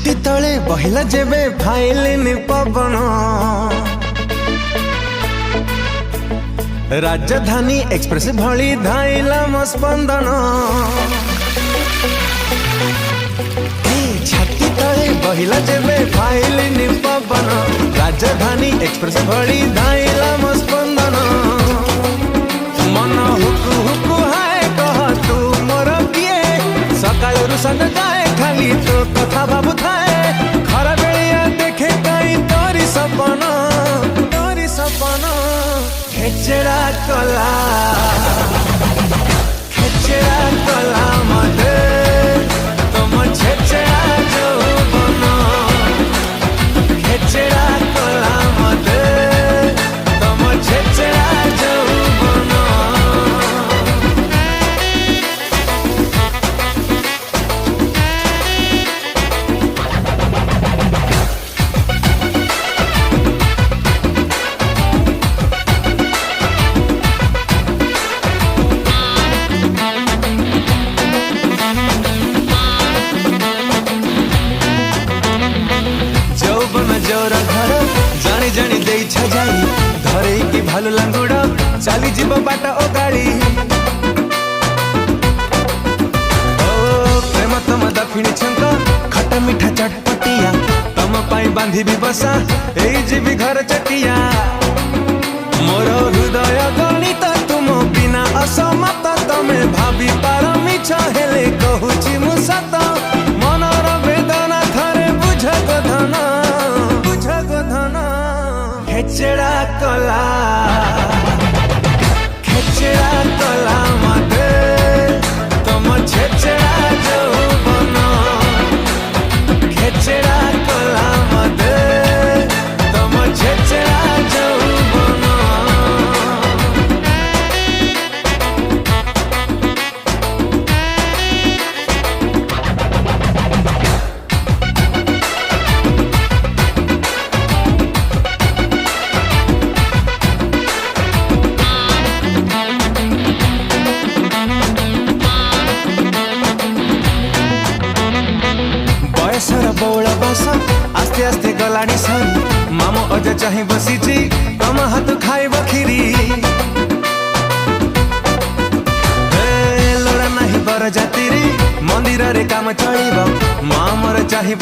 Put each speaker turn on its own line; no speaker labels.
छाती तले बहिला जेबे फाइलिन पवन राजधानी एक्सप्रेस भली धाइला म स्पंदन छाती तले बहिला जेबे फाइलिन पवन राजधानी एक्सप्रेस भली धाइला म स्पंदन मन हुकु हुकु हाय कह तू मोर किए सकाळ रु संग जाए खाली तो कथा बाबू थाए खरा बेलिया देखे कहीं तोरी सपना खेचड़ा कला मधे तुम छेचड़ा जो बनो खेचड़ा कला मधे तुम छेचड़ा जो बनो जोरा घर जानी जानी दे छजाई धरे की भालू लंगुड़ चली जीव बाट ओ गाड़ी ओ प्रेम तम दक्षिणी छंक खट्टा मीठा चटपटिया तम पाई बांधी भी बसा एई जीवी घर चटिया मोर हृदय गणित तुम बिना असमत तमे भाभी पार मिछ हेले कहूची मु सत मनर वेदना थरे बुझ गधना खेचड़ा कला मधे तुम छेचड़ा जो बनो खेचड़ा कला मधे तुम छेचड़ा जो बनो बयसर बौला बस आस्ते आस्ते गलानी सरी मामो अज चाहे बसीची तम हाथ खाइब खीरी लोड़ा नहीं बर जाती मंदिर रे काम चलिब मामर चाहे